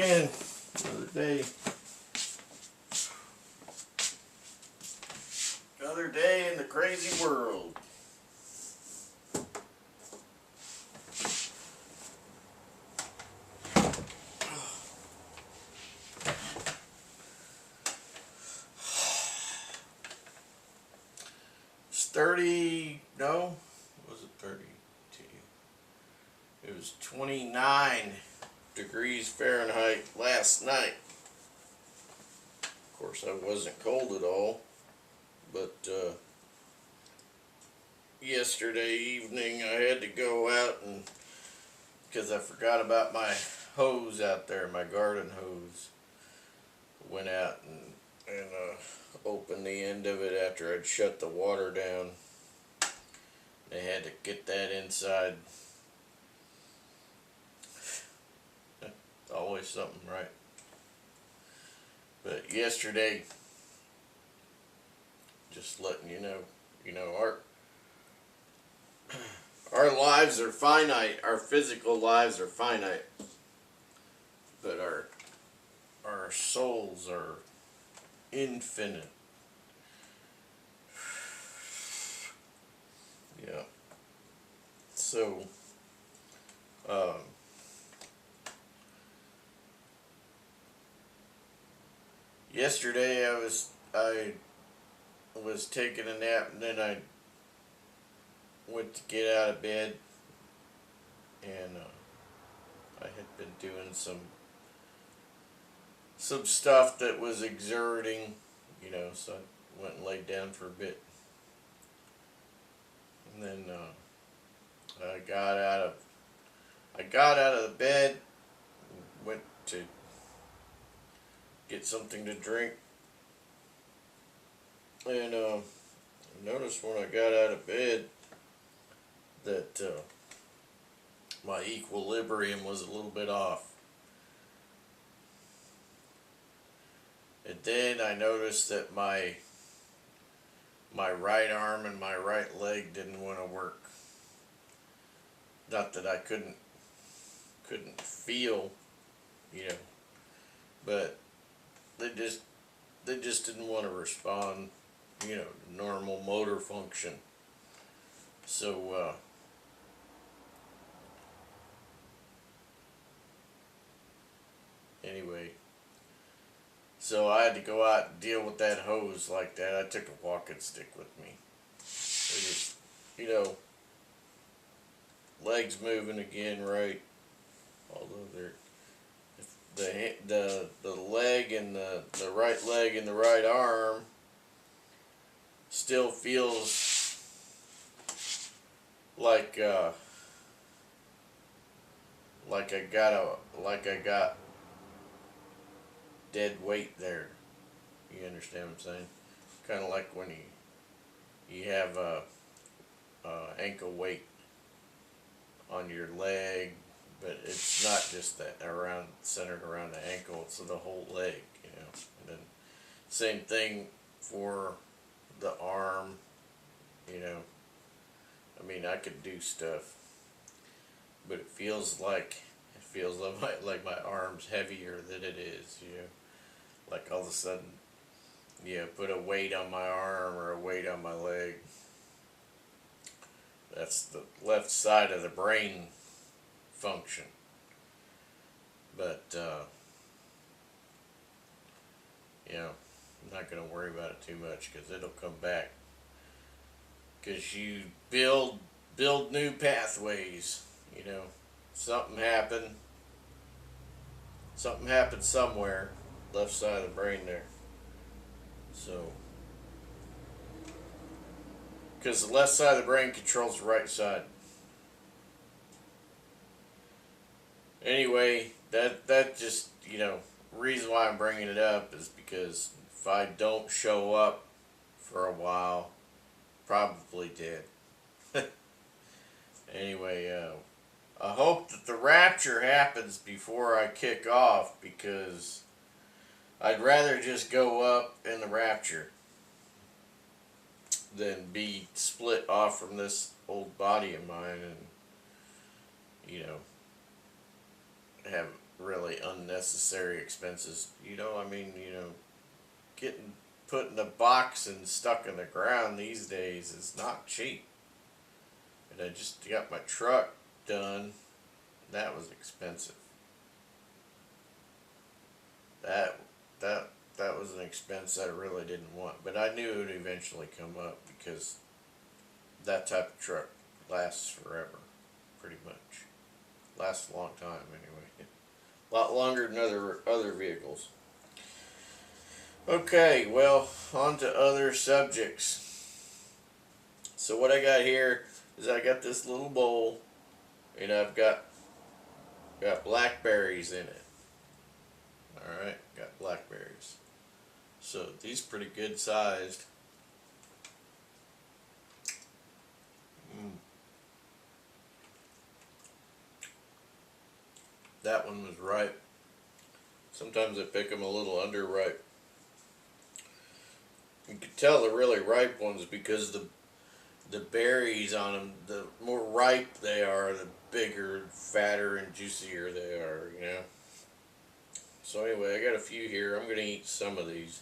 again. Another day. Another day in the crazy world. It's 30, no, was it 32? It was 29 degrees Fahrenheit last night. Of course, I wasn't cold at all, but yesterday evening I had to go out and because I forgot about my hose out there, my garden hose. Went out and opened the end of it after I'd shut the water down. They had to get that inside. Always something, right? But yesterday, just letting you know, our lives are finite. Our physical lives are finite, but our souls are infinite. Yeah. So, yesterday I was taking a nap, and then I went to get out of bed, and I had been doing some stuff that was exerting, so I went and laid down for a bit, and then I got out of the bed, went to get something to drink, and I noticed when I got out of bed that my equilibrium was a little bit off. And then I noticed that my right arm and my right leg didn't want to work. Not that I couldn't feel, but they just didn't want to respond, to normal motor function. So anyway, so I had to go out and deal with that hose like that. I took a walking stick with me. It just, legs moving again, right? Although the leg and the right leg and the right arm still feels like I got dead weight there. You understand what I'm saying? Kind of like when you have ankle weight on your leg, but it's not just that centered around the ankle, it's the whole leg, And then same thing for the arm, I mean, I could do stuff, but it feels like my arm's heavier than it is, Like all of a sudden, put a weight on my arm or a weight on my leg. That's the left side of the brain function. But, I'm not going to worry about it too much because it'll come back. Because you build new pathways, Something happened somewhere, left side of the brain there. So, because the left side of the brain controls the right side. Anyway, that just, reason why I'm bringing it up is because if I don't show up for a while, probably dead. Anyway, I hope that the rapture happens before I kick off, because I'd rather just go up in the rapture than be split off from this old body of mine and, have really unnecessary unnecessary expenses. You know, I mean, you know, getting put in a box and stuck in the ground these days is not cheap. And I just got my truck done. That was expensive. That that that was an expense I really didn't want, but I knew it would eventually come up because that type of truck lasts forever, pretty much. Lasts a long time anyway. A lot longer than other vehicles. Okay, well, on to other subjects. So what I got here is I got this little bowl, and I've got blackberries in it. All right, got blackberries. So these pretty good sized. That one was ripe. Sometimes I pick them a little underripe. You can tell the really ripe ones because the berries on them, the more ripe they are, the bigger, fatter, and juicier they are, you know. So anyway, I got a few here. I'm going to eat some of these.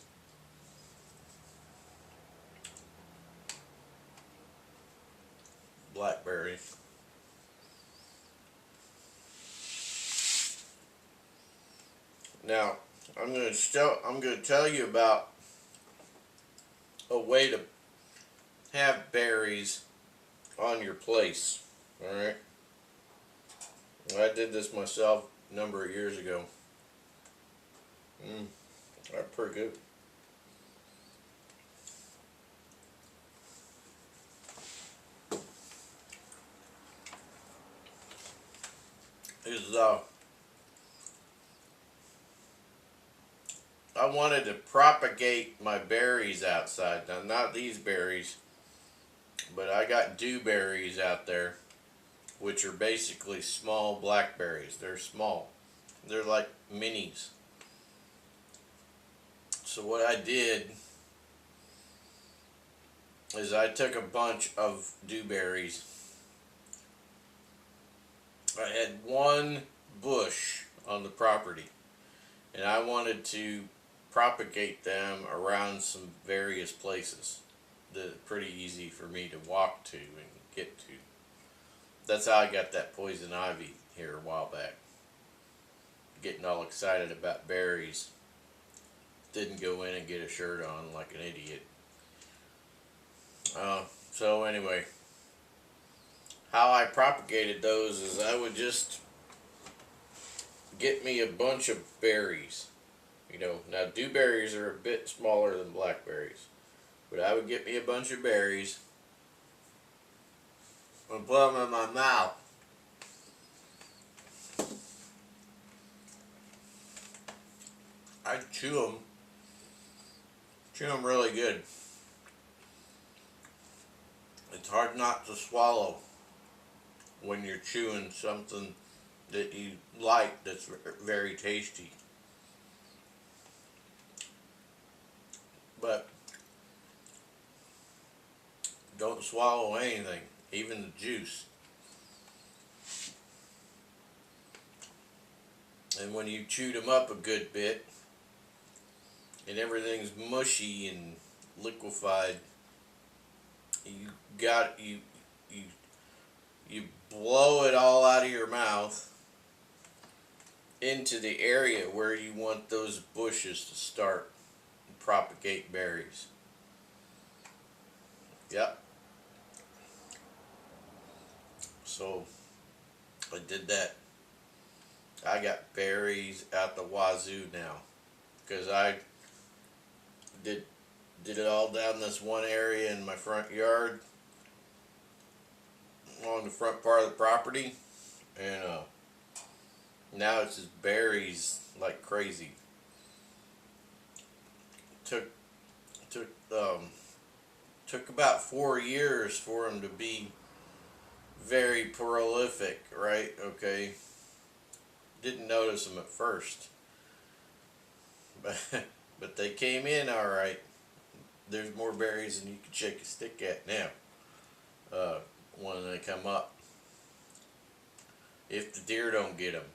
Blackberries. Now, I'm going to tell you about a way to have berries on your place. All right. I did this myself a number of years ago. They're pretty good. Is I wanted to propagate my berries outside. Now, not these berries, but I got dewberries out there, which are basically small blackberries. They're small. They're like minis. So what I did is I took a bunch of dewberries. I had one bush on the property, and I wanted to propagate them around some various places that are pretty easy for me to walk to and get to. That's how I got that poison ivy here a while back. Getting all excited about berries. Didn't go in and get a shirt on like an idiot. So anyway, how I propagated those is I would just get me a bunch of berries. You know, now dewberries are a bit smaller than blackberries, but I would get me a bunch of berries and put them in my mouth. I'd chew them really good. It's hard not to swallow when you're chewing something that you like that's very tasty. But don't swallow anything, even the juice. And when you chewed them up a good bit, and everything's mushy and liquefied, you you blow it all out of your mouth into the area where you want those bushes to start and propagate berries. Yep. So I did that. I got berries out the wazoo now because I did it all down this one area in my front yard along the front part of the property, and now it's just berries like crazy. Took about 4 years for them to be very prolific, right? Okay, didn't notice them at first, but they came in all right. There's more berries than you can shake a stick at now when they come up, if the deer don't get them,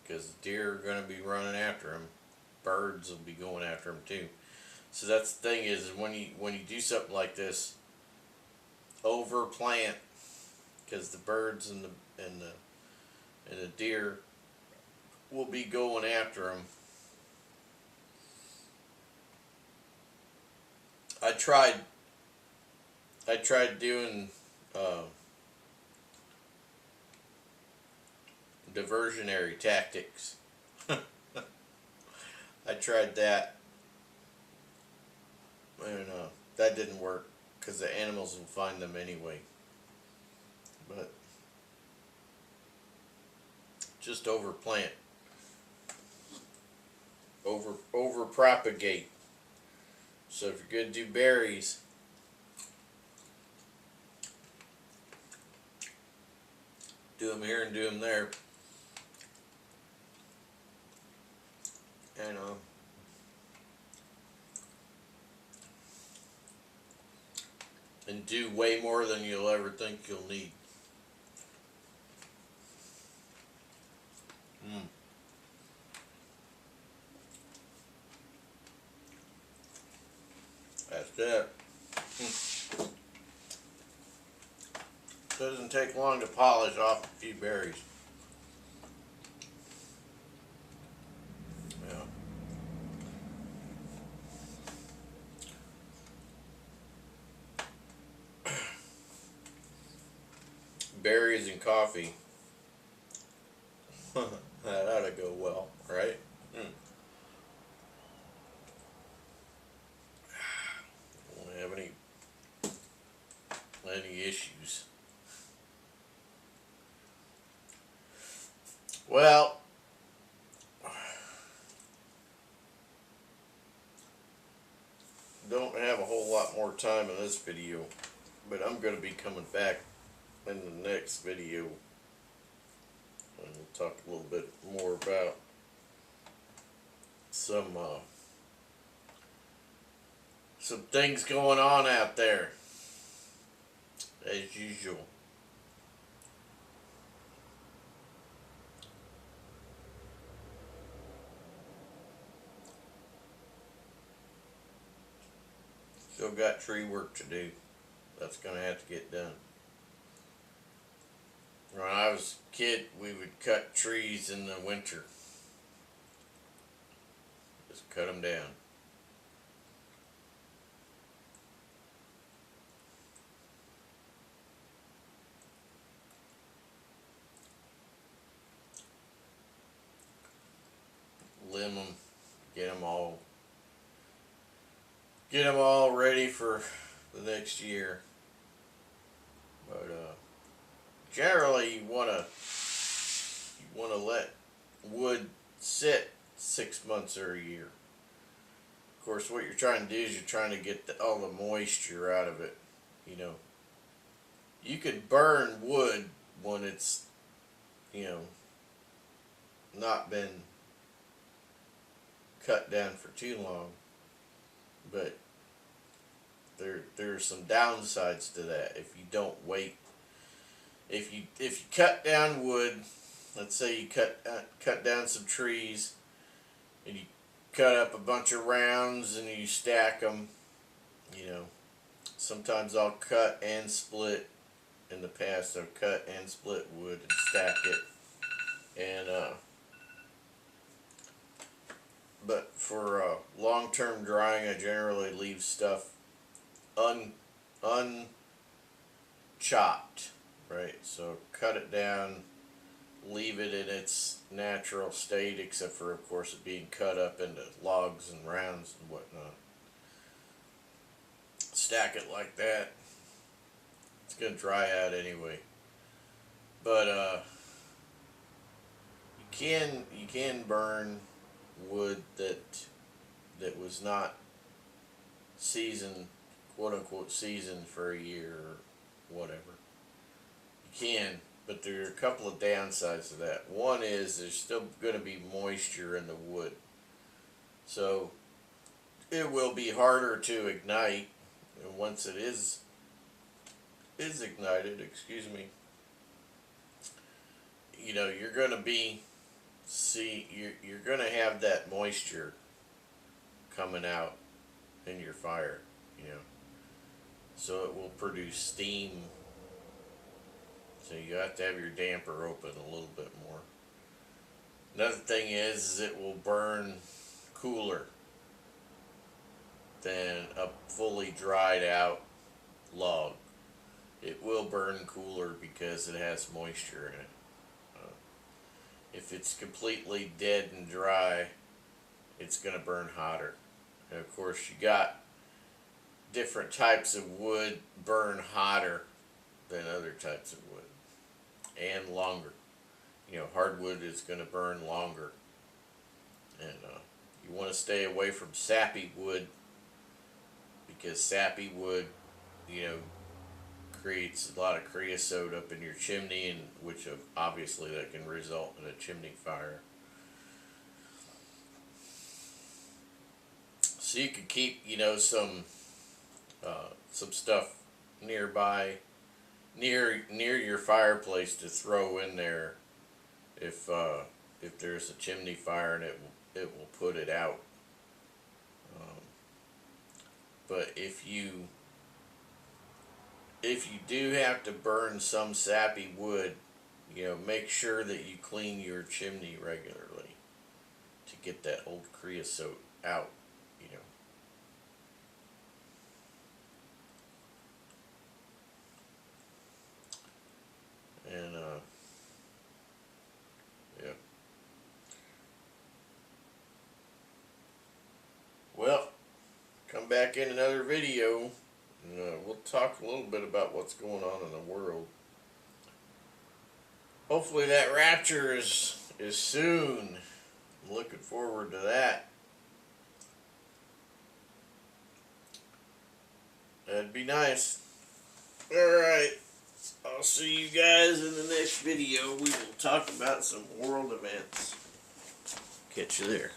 because deer are going to be running after them. Birds will be going after them too. So that's the thing is when you do something like this, overplant, because the birds and the deer will be going after them. I tried doing diversionary tactics. I tried that, and that didn't work because the animals will find them anyway. But just overplant, over propagate. So if you're gonna do berries, do them here and do them there, and do way more than you'll ever think you'll need. That's it. Doesn't take long to polish off a few berries. Yeah. Berries and coffee. That ought to go well, right? Won't have any issues. Well, don't have a whole lot more time in this video, but I'm going to be coming back in the next video, and we'll talk a little bit more about some things going on out there, as usual. Still got tree work to do. That's going to have to get done. When I was a kid, we would cut trees in the winter. Just cut them down. Limb them, get them all ready for the next year. But generally, you wanna let wood sit 6 months or a year. Of course, what you're trying to do is you're trying to get all the moisture out of it. You know, you could burn wood when it's, not been cut down for too long, but there are some downsides to that if you don't wait. If you cut down wood, let's say you cut down some trees, and you cut up a bunch of rounds and you stack them. Sometimes I'll cut and split. In the past, I've cut and split wood and stack it, and but for long-term drying, I generally leave stuff unchopped, right? So cut it down, leave it in its natural state, except for, of course, it being cut up into logs and rounds and whatnot. Stack it like that. It's gonna dry out anyway. But you can burn wood that was not seasoned, quote unquote seasoned, for a year or whatever. You can, but there are a couple of downsides to that. One is there's still going to be moisture in the wood, so it will be harder to ignite. And once it is ignited, you're going to be see, you're going to have that moisture coming out in your fire, you know. So it will produce steam. So you have to have your damper open a little bit more. Another thing is it will burn cooler than a fully dried out log. It will burn cooler because it has moisture in it. If it's completely dead and dry, it's going to burn hotter. And of course, you got different types of wood burn hotter than other types of wood and longer. You know, hardwood is going to burn longer, and you want to stay away from sappy wood, because sappy wood, you know, creates a lot of creosote up in your chimney, and which obviously that can result in a chimney fire. So you could keep, you know, some stuff nearby, near your fireplace to throw in there if there's a chimney fire, and it will put it out. But if you do have to burn some sappy wood, you know, make sure that you clean your chimney regularly to get that old creosote out, you know. And yeah. Well, come back in another video, and we'll talk a little bit about what's going on in the world. Hopefully that rapture is soon. I'm looking forward to that. That'd be nice. Alright, I'll see you guys in the next video. We will talk about some world events. Catch you there.